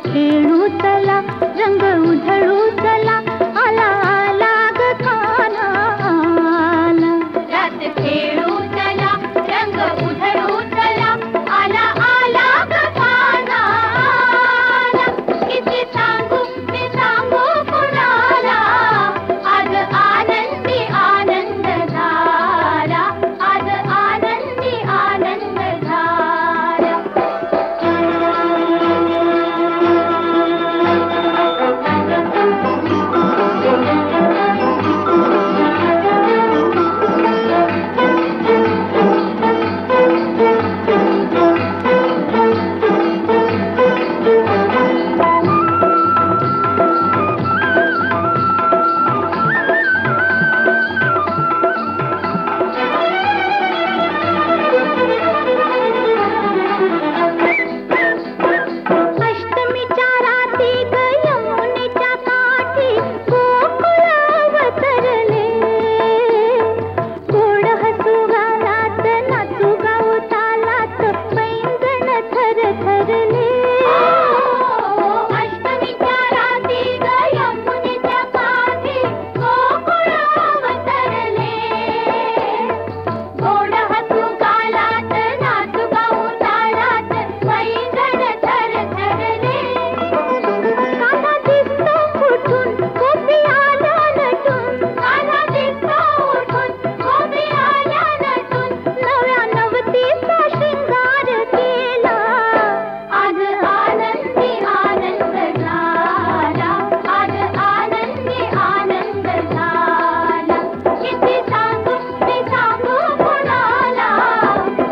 खेळू चला, रंग उधळू चला, आला आला ग खाना आला. रात खेळू चला, रंग उधळू चला, आला आला ग खाना आला. किती सांगू मी सांगू कुणाला, आज आनंदी आनंद झाला, आज आनंदी आनंद झाला. अष्टमीच्या रात्री ग यमुनेच्या काठी गोकुळ अवतरले. गोड हसू गालात नाचू गाऊ तालात पैंजण थरथरले. अष्टमीच्या रात्री ग यमुनेच्या काठी गोकुळ अवतरले. गोड हसू गालात नाचू गाऊ तालात पैंजण थरथरले. कान्हा दिसतो उठून गोपी आल्या नटून, कान्हा दिसतो उठून गोपी आल्या नटून, नव्या नवतीचा शृंगार केला. आज आनंदी आनंद झाला, आज आनंदी आनंद झाला. किती सांगू मी सांगू कुणाला,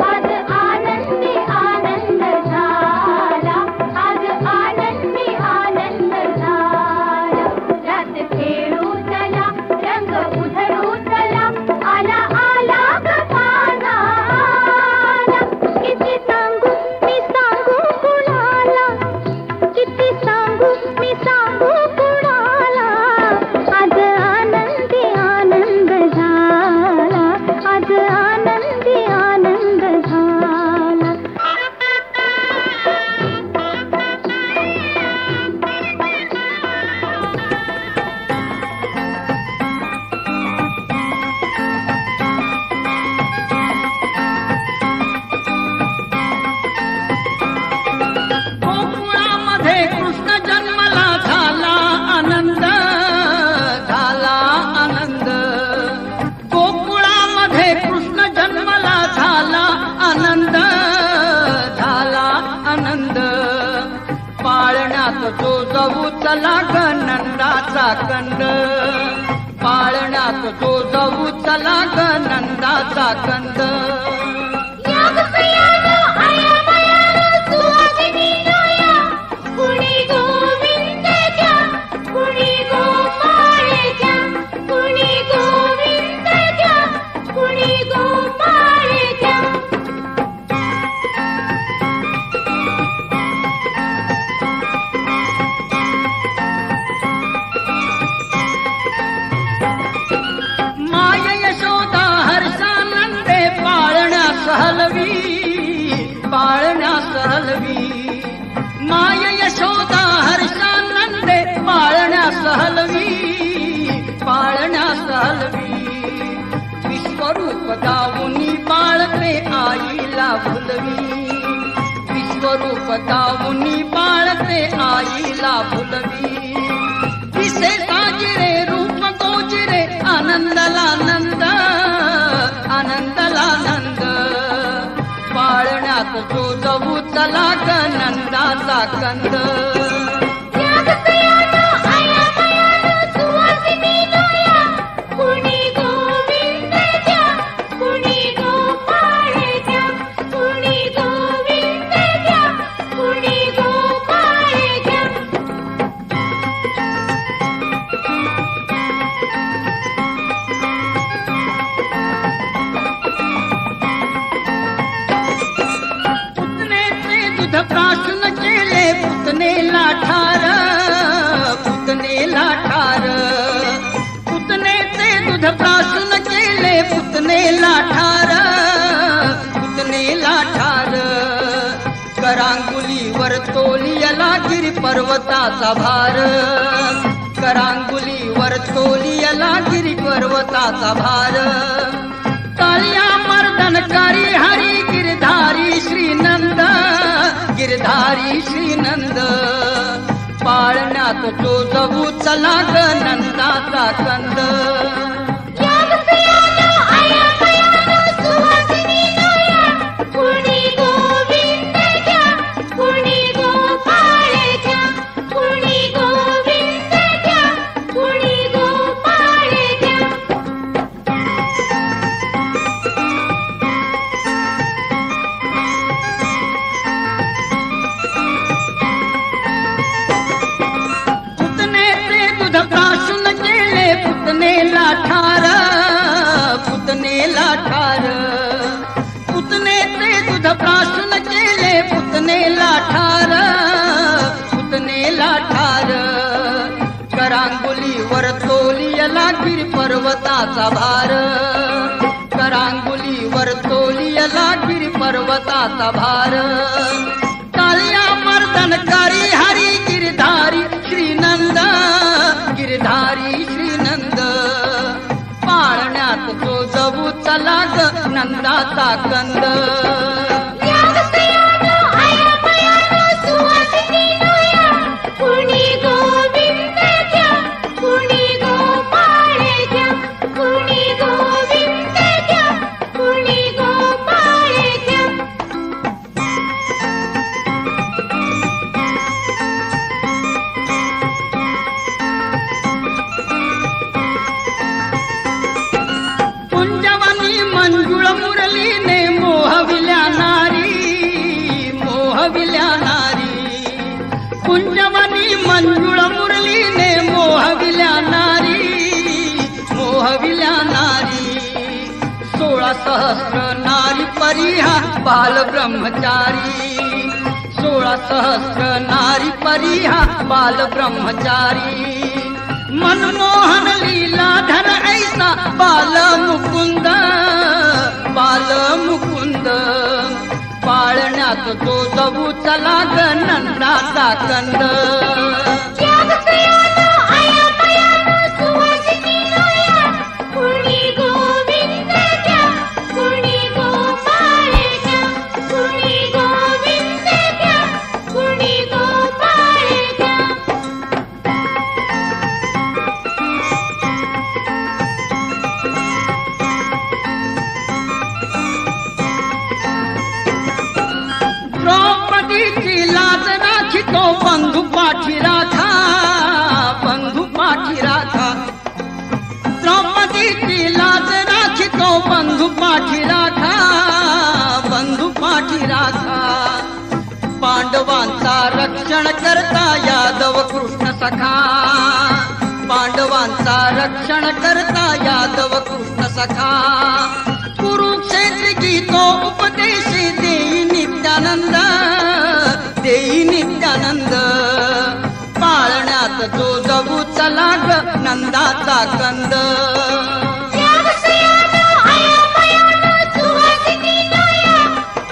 आज आनंदी आनंद झाला, आज आनंदी आनंद झाला. रात खेळू चला, रंग उधळू चला, आला आला ग खाना आला. किती सांगू मी सांगू कुणाला, किती सांगू मी सांगू कुणाला, आज आनंदी आनंद झाला, आज आनंदी आनंद झाला. गोकुळामध्ये कृष्ण जन्मला झाला आनंद, झाला आनंद. गोकुळामध्ये कृष्ण जन्मला झाला आनंद, झाला आनंद. पाळण्यात जो जाऊ चला ग नंदाचा कंद, पाळण्यात जो जाऊ चला ग नंदाचा कंद. कुणी गोविंदाच्या, कुणी गोपाळाच्या, कुणी गोविंदाच्या, कुणी गोपाळाच्या. माय यशोदा हर्षानंदे पाळण्या सहलवी, पाळण्या सहलवी. माय यशोदा हर्षानंदे पाळण्या सहलवी, पाळण्या सहलवी. विश्वरूप गाऊनी बाळते आईला भुलवी, विश्वरूप गाऊनी बाळते आईला भुलवी. दिसे साजिरे रूप गोजिरे आनंदला नंद, आनंदला नंद. पाळण्यात जो जाऊ चला ग नंदाचा कंद. कुणी गोविंदाच्या, कुणी गोपाळाच्या, कुणी गोविंदाच्या, कुणी गोपाळाच्या. पुतनेचे दूध प्राशन केले, पुतनेला पर्वताचा भार करांगुलीवर तोलियला गिरी पर्वताचा भार कालिया मर्दनकारी हरी गिरधारी श्रीनंद गिरधारी श्रीनंद पाळण्यात तो जगू चला ग नंदाचा कंद कुणी गोविंद घ्या कुणी गोपाळ घ्या कुणी गोविंद घ्या कुणी गोपाळ घ्या पुतनेचे दूध प्राशन केले पुतनेला ठार पुतनेला ठार पुतनेचे दूध प्राशन केले पुतनेला ठार पुतनेला ठार करांगुलीवर तोलियला गिर पर्वताचा भार करांगुलीवर तोलियला गिर पर्वताचा भार कालिया मर्दनकारी हरी गिरधारी श्रीनंद गिरधारी श्रीनंद पाळण्यात तो जगू चला ग नंदाचा कंद कुणी गोविंद घ्या कुणी गोपाळ घ्या कुणी गोविंद घ्या कुणी गोपाळ घ्या कुंजवनी मंजुळ मुरलीने मोहविल्या नारी मोहविल्या नारी कुंजवनी मंजुळ मुरलीने मोहविल्या नारी 16 सहस्र नारी परिहा बाल ब्रह्मचारी 16 सहस्र नारी परिहा बाल ब्रह्मचारी मनमोहन लीलाधर ऐसा बाल मुकुंद पाळण्यात तो जगू चला ग नंदाचा कंद कुणी गोविंद घ्या कुणी गोपाळ घ्या कुणी गोविंद घ्या कुणी गोपाळ घ्या द्रौपदीची लाज राखी तो बंधू पाठी राखा बंधू पाठी राखा द्रौपदीची लाज राखी तो बंधू पाठी राखा बंधू पाठी राखा पांडवांचा रक्षण करता यादव कृष्ण सखा पांडवांचा रक्षण करता यादव कृष्ण सखा कुरुक्षेत्र गीतो उपदेश देई नित्यानंद पाळण्यात जो जगू चला ग नंदाचा कंद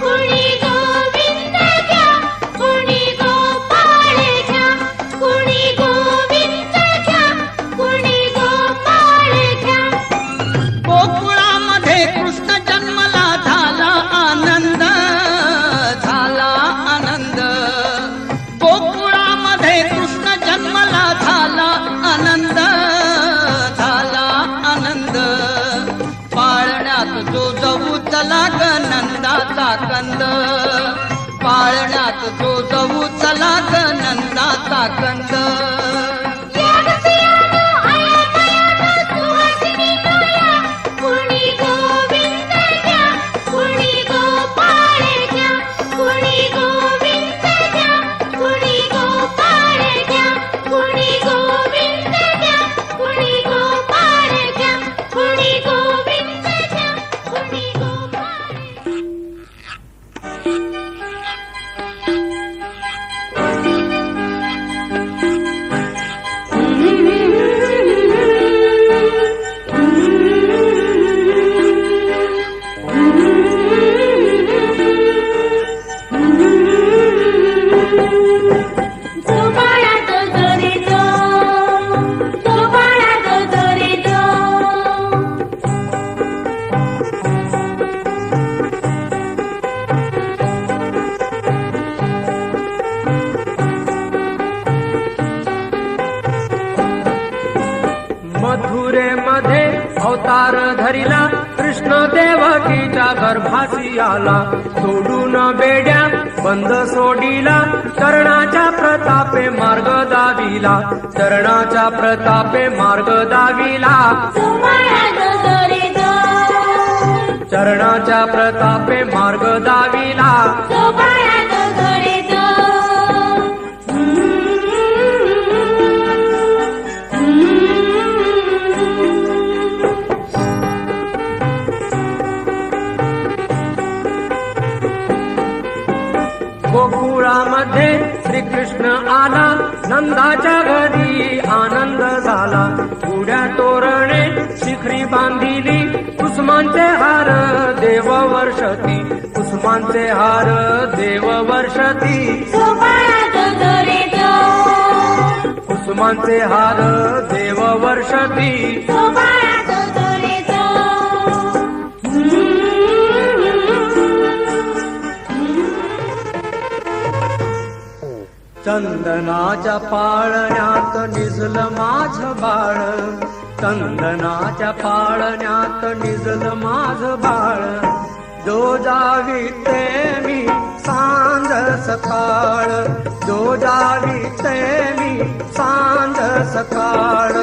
कुणी गोविंद घ्या कुणी गोपाळ घ्या कुणी गोविंद घ्या कुणी गोपाळ घ्या गोकुळामध्ये कृष्ण जन्मला झाला आनंद गोकुळामध्ये कृष्ण जन्मला झाला आनंद पाळण्यात जो जगू चला ग नंदाचा कंद पाळण्यात जो जगू चला ग नंदाचा कंद कुणी गोविंद घ्या कुणी गोपाळ घ्या कुणी गोविंद घ्या कुणी गोपाळ घ्या कुणी गोविंद घ्या कुणी गोपाळ घ्या कुणी गोविंद घ्या कुणी गोपाळ मथुरेमध्ये अवतार धरिला, कृष्ण देवकीच्या गर्भासी आला. सोडून बेड्या बंद सोडिला, चरणाच्या प्रतापे मार्ग दाविला, चरणाच्या प्रतापे मार्ग दाविला. चरणाच्या प्रतापे मार्ग दाविला. गोकुळामध्ये श्रीकृष्ण आला, नंदाच्या घरी आनंद झाला. उड्या तोरणे शिखरी बांधिली, कुसुमांचे हार देव वर्षती, कुसुमांचे हार देव वर्षती. कुसुमांचे हार देव वर्षती. चंदनाच्या पाळण्यात निजलं माझं बाळ, चंदनाच्या पाळण्यात निजलं माझं बाळ. जो जावी ते मी सांज सकाळ, जो जावी ते मी सांज सकाळ.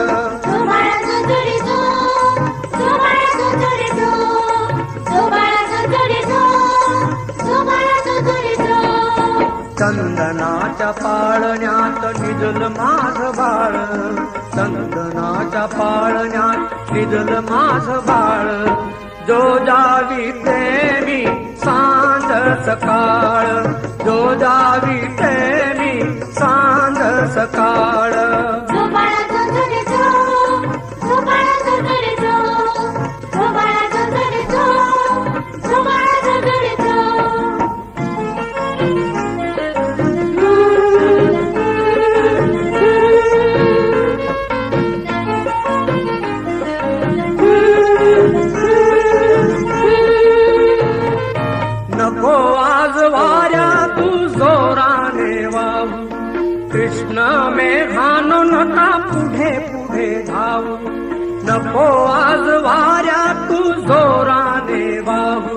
चंदनाच्या पाळण्यात निजलं माझं बाळ, चंदनाच्या पाळण्यात निजलं माझं बाळ. जो जावी ते मी सांज सकाळ, जो जावी ते मी सांज सकाळ. नको आज वाऱ्या तू जोराने वाहू, कृष्ण मेघानो नका पुढे पुढे धावू. नको आज वाऱ्या तू जोराने वाहू,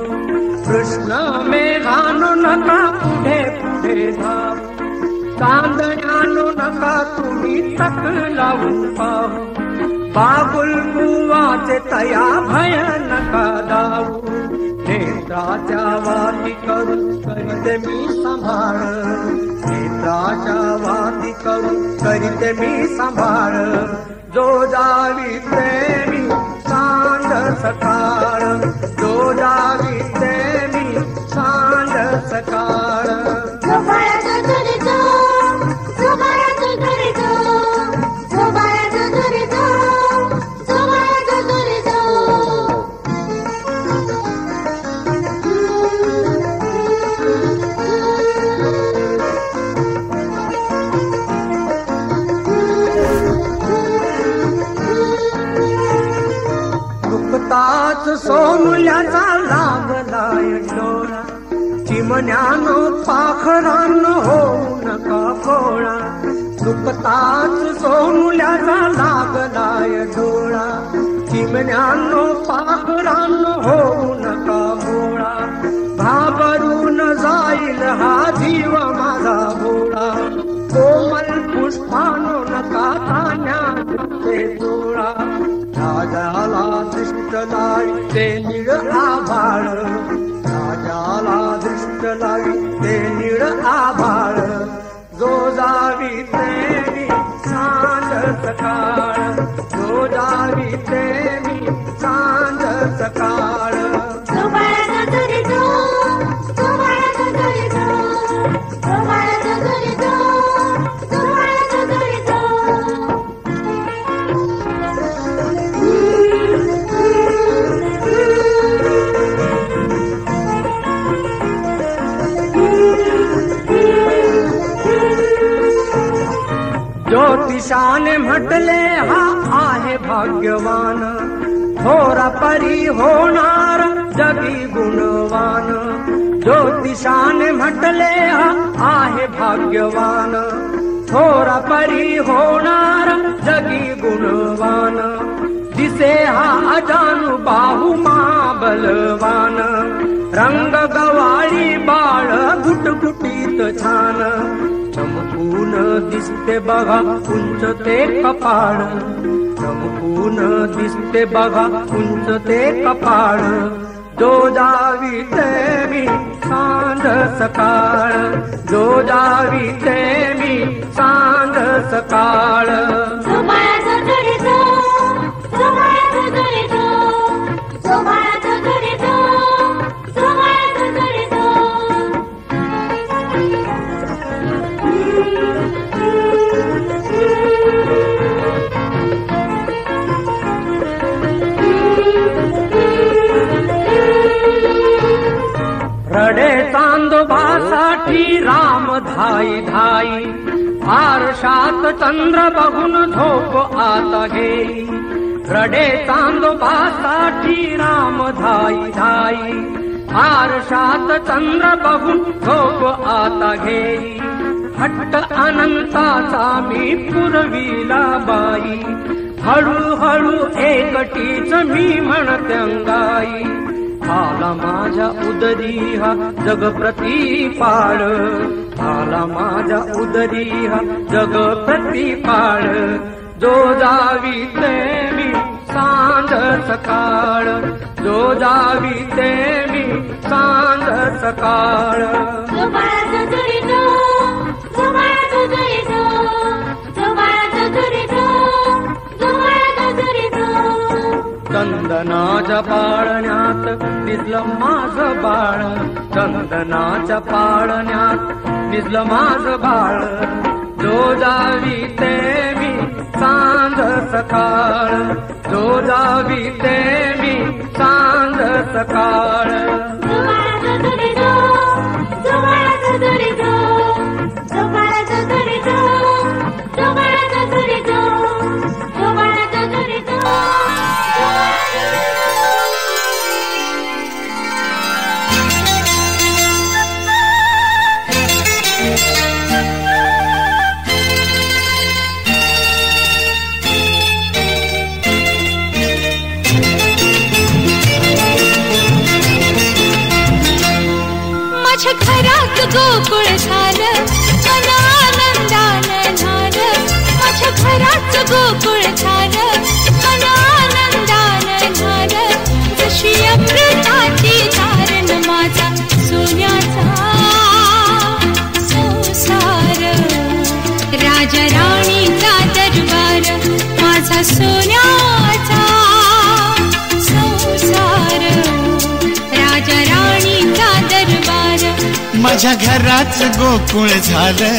कृष्ण मेघानो नका पुढे पुढे धावू. चांदण्यानो नका तुम्ही तक लावून पाहू, बाबुल बुवाचे तया भय नका दावू. नेत्राच्या वाती करून करीते मी सांभाळ, नेत्राच्या वाती करून करीते मी सांभाळ. जो जावी ते मी सांज सकाळ, जो जावी ते मी सांज सकाळ. नुकताच सोनुल्याचा लागलाय डोळा, चिमण्यानो पाखरांनो होऊ नका भोळा. नुकताच सोनुल्याचा लागलाय डोळा, चिमण्यानो पाखरांनो होऊ नका भोळा. घाबरून जाईल हा जीव माझा भोळा, कोमल पुष्पानो नका तान्याचे डोळा. राजाला दृष्ट लावी ते निळ आभाळ, राजाला दृष्ट लावी ते निळ आभाळ. जो जावी ते मी सांज सकाळ, जो जावी ते मी सांज सकाळ. ज्योतिषाने म्हटले हा आहे भाग्यवान, थोरा परी होणार जगी गुणवान. ज्योतिषाने म्हटले हा आहे भाग्यवान, थोरा परी होणार जगी गुणवान दिसे हा अजानु बाहू महाबलवान रंग गवाळी बाळ गुटगुटीत छान चमकून दिसते बघा उंच ते कपाळ चमकून दिसते बघा उंच ते कपाळ जो जावी ते मी सांज सकाळ जो जावी ते मी सांज सकाळ रडे चांदोबासाठी राम धाई धाई आरशात चंद्र बघून झोप आता घेई रडे चांदोबासाठी राम धाई धाई आरशात चंद्र बघून झोप आता घेई हट्ट अनंताचा मी पुरविला बाई हळूहळू एकटीच मी म्हणते अंगाई आला माझ्या उदरी हा जग प्रतिपाळ आला माझ्या उदरी हा जग प्रतिपाळ जो जावी ते मी सांज सकाळ जो जावी ते मी सांज सकाळ चंदनाच्या पाळण्यात निजलं माझं बाळ चंदनाच्या पाळण्यात निजलं माझं बाळ जो जावी ते मी सांज सकाळ जो जावी ते मी सांज सकाळ गोकुळ झालं मन आनंदानं झालं माझ्या घरात गोकुळ झालं मन आनंदानं झालं जशी अमृताची धारण माझा सोन्याचा संसार राजा राणीचा दरबार माझा सोन्याचा संसार राजा राणीचा दरबार माझ्या घराच गोकुळ झालं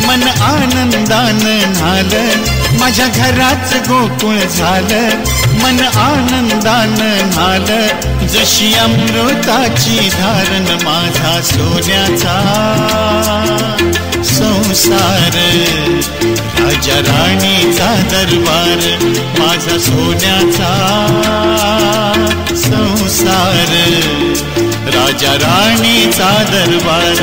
मन आनंदानं न्हालं माझ्या घराच गोकुळ झालं मन आनंदानं न्हालं जशी अमृताची धारण माझा सोन्याचा संसार राजा राणीचा दरबार माझा सोन्याचा संसार राजा राणीचा दरबार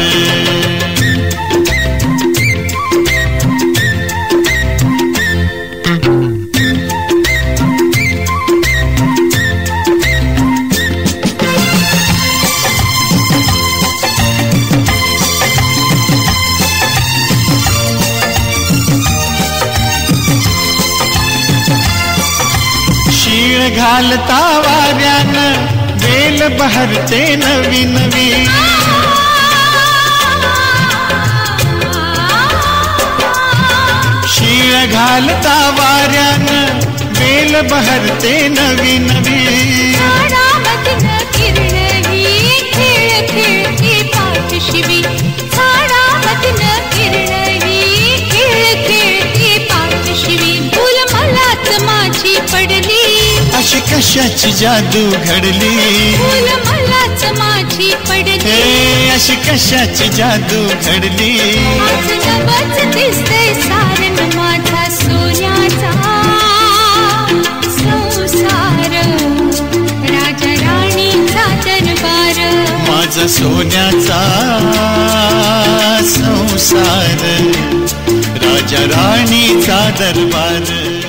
शीळ घालता वाऱ्यानं वेल बहरते नवी नवी शीळ घालता वाऱ्यानं वेल बहरते नवी नवी खेळ खेळ पाठ शिवी खेळ खेळ पाठ शिवी फुल मलाच माझी पडली अशी कशाची जादू घडली फुल मलाच माझी पडली अशी कशाची जादू घडली नवच दिसतंय सारण माझा सोन्याचा संसार राजा राणीचा दरबार माझा सोन्याचा संसार राजा राणीचा दरबार.